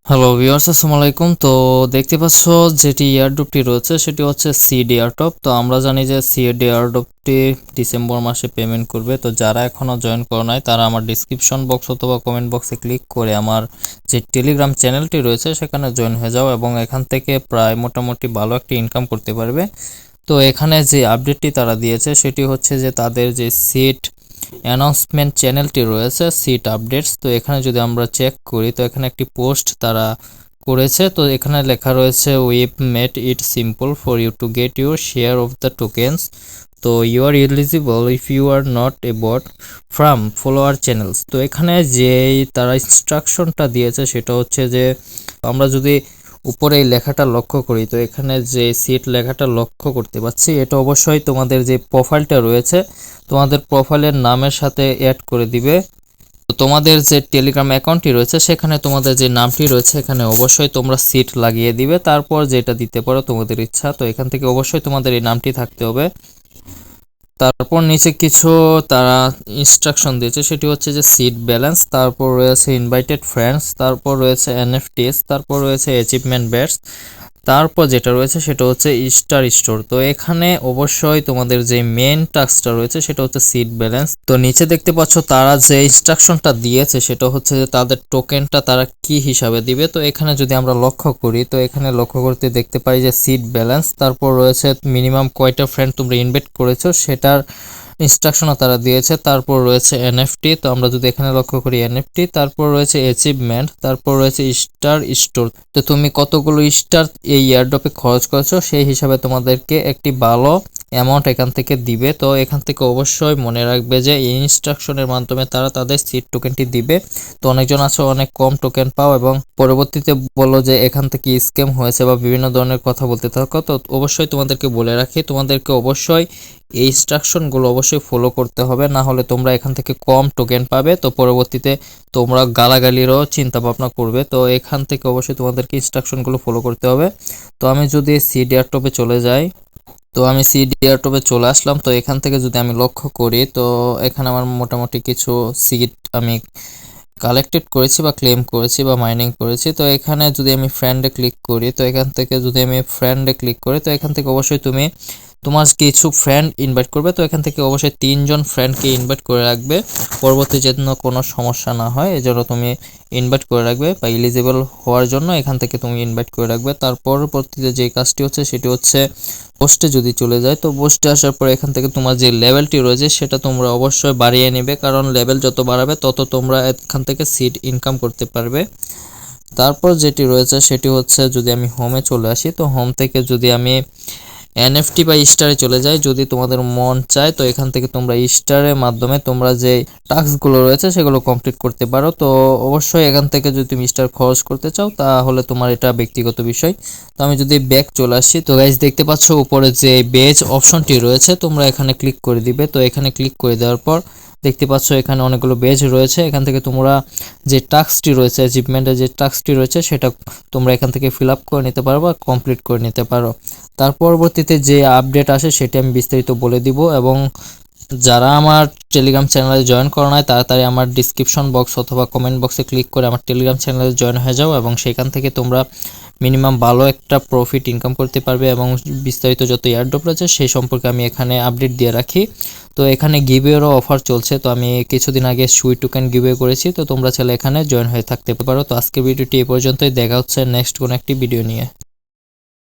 Hello viewers, আসসালামু আলাইকুম। তো দেখতে পাচ্ছ যেটি এয়ারড্রপটি রয়েছে সেটি হচ্ছে সিড এয়ারড্রপ। তো আমরা জানি যে সিড এয়ারড্রপটি ডিসেম্বর মাসে পেমেন্ট করবে। তো যারা এখনও জয়েন করো নাই তারা আমার ডিসক্রিপশন বক্স অথবা কমেন্ট বক্সে ক্লিক করে আমার যে টেলিগ্রাম চ্যানেলটি রয়েছে সেখানে জয়েন হয়ে যাও এবং এখান থেকে প্রায় মোটামুটি ভালো একটা ইনকাম করতে পারবে। তো এখানে যে আপডেটটি তারা দিয়েছে সেটি হচ্ছে যে তাদের যে সিট অ্যানাউন্সমেন্ট চ্যানেলটি রয়েছে সিট আপডেটস। তো এখানে যদি আমরা চেক করি তো এখানে একটি পোস্ট তারা করেছে। তো এখানে লেখা রয়েছে we've made it simple for you to get your share of the tokens. তো you are eligible if you are not a bot from follower channels. তো এখানে যে তারা ইনস্ট্রাকশনটা দিয়েছে সেটা হচ্ছে যে আমরা যদি উপরে এই লেখাটা লক্ষ্য করি তো এখানে যে সিট লেখাটা লক্ষ্য করতে পাচ্ছি এটা অবশ্যই তোমাদের যে প্রোফাইলটা রয়েছে তোমাদের প্রোফাইলের নামের সাথে অ্যাড করে দিবে। তো তোমাদের যে টেলিগ্রাম অ্যাকাউন্টটি রয়েছে সেখানে তোমাদের যে নামটি রয়েছে এখানে অবশ্যই তোমরা সিট লাগিয়ে দিবে, তারপর যেটা দিতে পারো তোমাদের ইচ্ছা। তো এখান থেকে অবশ্যই তোমাদের এই নামটি থাকতে হবে। তারপর নিচে কিছু তারা ইনস্ট্রাকশন দিয়েছে সেটি হচ্ছে যে সিট ব্যালেন্স, তারপর রয়েছে ইনভাইটেড ফ্রেন্ডস, তারপর রয়েছে এনএফটিস, তারপর রয়েছে অ্যাচিভমেন্ট ব্যাটস, তারপর যেটা রয়েছে সেটা হচ্ছে স্টার স্টোর। তো এখানে অবশ্যই তোমাদের যে মেন টাস্কটা রয়েছে সেটা হচ্ছে সিট ব্যালেন্স। তো নিচে দেখতে পাচ্ছ তারা যে ইনস্ট্রাকশনটা দিয়েছে সেটা হচ্ছে যে তাদের টোকেনটা তারা কি হিসাবে দিবে। তো এখানে যদি আমরা লক্ষ্য করি তো এখানে লক্ষ্য করতে দেখতে পাই যে সিট ব্যালেন্স, তারপর রয়েছে মিনিমাম কয়টা ফ্রেন্ড তোমরা ইনভাইট করেছো সেটার ইনস্ট্রাকশনও তারা দিয়েছে, তারপর রয়েছে এনএফটি। তো আমরা যদি এখানে লক্ষ্য করি এনএফটি, তারপর রয়েছে অ্যাচিভমেন্ট, তারপর রয়েছে স্টার স্টোর। তো তুমি কতগুলো স্টার এই এয়ারড্রপে খরচ করেছো সেই হিসাবে তোমাদেরকে একটি ভালো অ্যামাউন্ট এখান থেকে দিবে। তো এখান থেকে অবশ্যই মনে রাখবে যে এই ইনস্ট্রাকশনের মাধ্যমে তারা তাদের সিট টোকেনটি দিবে। তো অনেকজন আছে অনেক কম টোকেন পাও এবং পরবর্তীতে বলো যে এখান থেকে স্ক্যাম হয়েছে বা বিভিন্ন ধরনের কথা বলতে থাকো। তো অবশ্যই তোমাদেরকে বলে রাখি তোমাদেরকে অবশ্যই এই ইনস্ট্রাকশনগুলো অবশ্যই ফলো করতে হবে, না হলে তোমরা এখান থেকে কম টোকেন পাবে। তো পরবর্তীতে তোমরা গালাগালিরও চিন্তা ভাবনা করবে। তো এখান থেকে অবশ্যই তোমাদেরকে ইনস্ট্রাকশনগুলো ফলো করতে হবে। তো আমি যদি সিড এয়ারড্রপে চলে যাই, তো আমি সিড এয়ারড্রপে চলে আসলাম। তো এখান থেকে যদি আমি লক্ষ্য করি তো এখানে আমার মোটামুটি কিছু সিট আমি কালেক্টেড করেছি বা ক্লেম করেছি বা মাইনিং করেছি। তো এখানে যদি আমি ফ্রেন্ডে ক্লিক করি তো এখান থেকে যদি আমি ফ্রেন্ডে ক্লিক করি তো এখান থেকে অবশ্যই তুমি তোমার কিছু ফ্রেন্ড ইনভাইট করবে। তো এখান থেকে অবশ্যই 3জন ফ্রেন্ডকে ইনভাইট করে রাখবে, পরবর্তী যেন কোনো সমস্যা না হয় এজন্য তুমি ইনভাইট করে রাখবে বা এলিজিবল হওয়ার জন্য এখান থেকে তুমি ইনভাইট করে রাখবে। তার পরবর্তীতে যে কাজটি হচ্ছে সেটি হচ্ছে পোস্টে যদি চলে যায় তো পোস্টে আসার পর এখান থেকে তোমার যে লেভেলটি রয়েছে সেটা তোমরা অবশ্যই বাড়িয়ে নেবে, কারণ লেভেল যত বাড়াবে তত তোমরা এখান থেকে সিট ইনকাম করতে পারবে। তারপর যেটি রয়েছে সেটি হচ্ছে যদি আমি হোমে চলে আসি তো হোম থেকে যদি আমি এনএফটি বা স্টারে চলে যাই, যদি তোমাদের মন চায় তো এখান থেকে তোমরা স্টারের মাধ্যমে তোমরা যে টাস্কগুলো রয়েছে সেগুলো কমপ্লিট করতে পারো। তো অবশ্যই এখান থেকে যদি তুমি স্টার খরচ করতে চাও তাহলে তোমার এটা ব্যক্তিগত বিষয়। তো আমি যদি ব্যাক চলে আসি তো গাইস দেখতে পাচ্ছ উপরে যে বেজ অপশনটি রয়েছে তোমরা এখানে ক্লিক করে দিবে। তো এখানে ক্লিক করে দেওয়ার পর দেখতে পাচ্ছ এখানে অনেকগুলো বেজ রয়েছে। এখান থেকে তোমরা যে টাস্কটি রয়েছে অ্যাচিভমেন্টের যে টাস্কটি রয়েছে সেটা তোমরা এখান থেকে ফিল আপ করে নিতে পারো বা কমপ্লিট করে নিতে পারো। তার পরবর্তীতে যে আপডেট আসে সেটি আমি বিস্তারিত বলে দিব এবং যারা আমার টেলিগ্রাম চ্যানেলে জয়েন করা নাই তাড়াতাড়ি আমার ডিসক্রিপশন বক্স অথবা কমেন্ট বক্সে ক্লিক করে আমার টেলিগ্রাম চ্যানেলে জয়েন হয়ে যাও এবং সেখান থেকে তোমরা মিনিমাম ভালো একটা প্রফিট ইনকাম করতে পারবে এবং বিস্তারিত যত এয়ারড্রপ রয়েছে সেই সম্পর্কে আমি এখানে আপডেট দিয়ে রাখি। তো এখানে গিভওয়েরও অফার চলছে। তো আমি কিছুদিন আগে সুই টোকেন গিভওয়ে করেছি, তো তোমরা চাইলে এখানে জয়েন হয়ে থাকতে পারো। তো আজকের ভিডিওটি এই পর্যন্তই, দেখা হচ্ছে নেক্সট কোনো একটি ভিডিও নিয়ে।